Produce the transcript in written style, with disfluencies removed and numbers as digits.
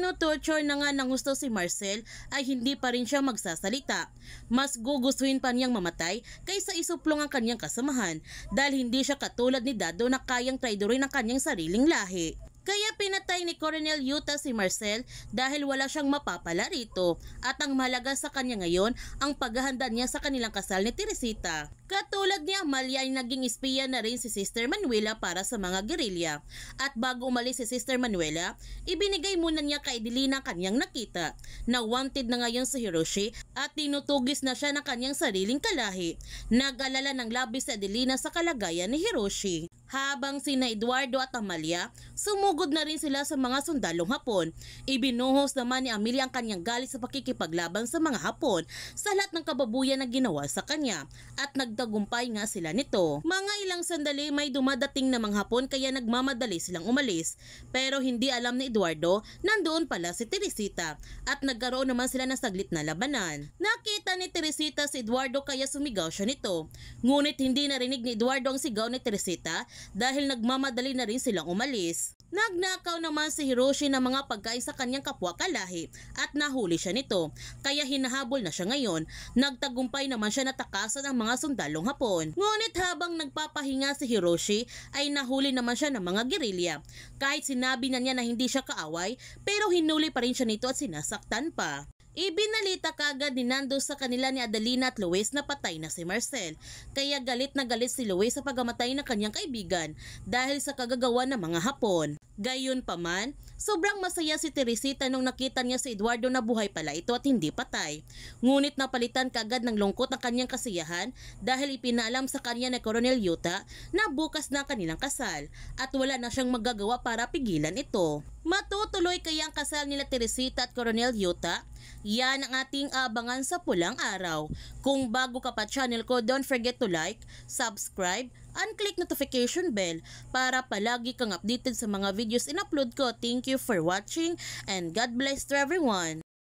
Tinotorture na nga ng gusto si Marcel ay hindi pa rin siya magsasalita. Mas gugustuhin pa niyang mamatay kaysa isuplong ang kanyang kasamahan dahil hindi siya katulad ni Dado na kayang traidorin ang kanyang sariling lahi. Kaya pinatay ni Coronel Yuta si Marcel dahil wala siyang mapapala rito at ang mahalaga sa kanya ngayon ang paghahanda niya sa kanilang kasal ni Teresita. Katulad ni Amalia ay naging espiya na rin si Sister Manuela para sa mga gerilya. At bago umalis si Sister Manuela, ibinigay muna niya kay Adelina ang kanyang nakita na wanted na ngayon si Hiroshi at tinutugis na siya ng kanyang sariling kalahi. Nag-alala ng labis si Adelina sa kalagayan ni Hiroshi. Habang sina Eduardo at Amalia, sumugod na rin sila sa mga sundalong Hapon. Ibinuhos naman ni Amelia ang kanyang galit sa pakikipaglaban sa mga Hapon sa lahat ng kababuyan na ginawa sa kanya at nagtagumpay nga sila nito. Mga ilang sandali may dumadating na mga Hapon kaya nagmamadali silang umalis. Pero hindi alam ni Eduardo nandoon pala si Teresita at nagkaroon naman sila ng saglit na labanan. Nakita ni Teresita si Eduardo kaya sumigaw siya nito. Ngunit hindi narinig ni Eduardo ang sigaw ni Teresita dahil nagmamadali na rin silang umalis. Nagnakaw naman si Hiroshi ng mga pagkain sa kanyang kapwa kalahi at nahuli siya nito, kaya hinahabol na siya ngayon. Nagtagumpay naman siya na takasan ang mga sundalong Hapon. Ngunit habang nagpapahinga si Hiroshi ay nahuli naman siya ng mga gerilya. Kahit sinabi na niya na hindi siya kaaway, pero hinuli pa rin siya nito at sinasaktan pa. Ibinalita kagad ni Nando sa kanila ni Adelina at Luis na patay na si Marcel. Kaya galit na galit si Luis sa pagkamatay ng kanyang kaibigan dahil sa kagagawa ng mga Hapon. Gayunpaman, sobrang masaya si Teresita nung nakita niya si Eduardo na buhay pala ito at hindi patay. Ngunit napalitan kagad ng lungkot ang kanyang kasiyahan dahil ipinalam sa kanya ni Coronel Yuta na bukas na kanilang kasal at wala na siyang magagawa para pigilan ito. Matutuloy kaya ang kasal nila Teresita at Coronel Yuta? Yan ang ating abangan sa pulang araw. Kung bago ka pa channel ko, don't forget to like, subscribe, and click notification bell para palagi kang updated sa mga videos in-upload ko. Thank you for watching and God bless to everyone.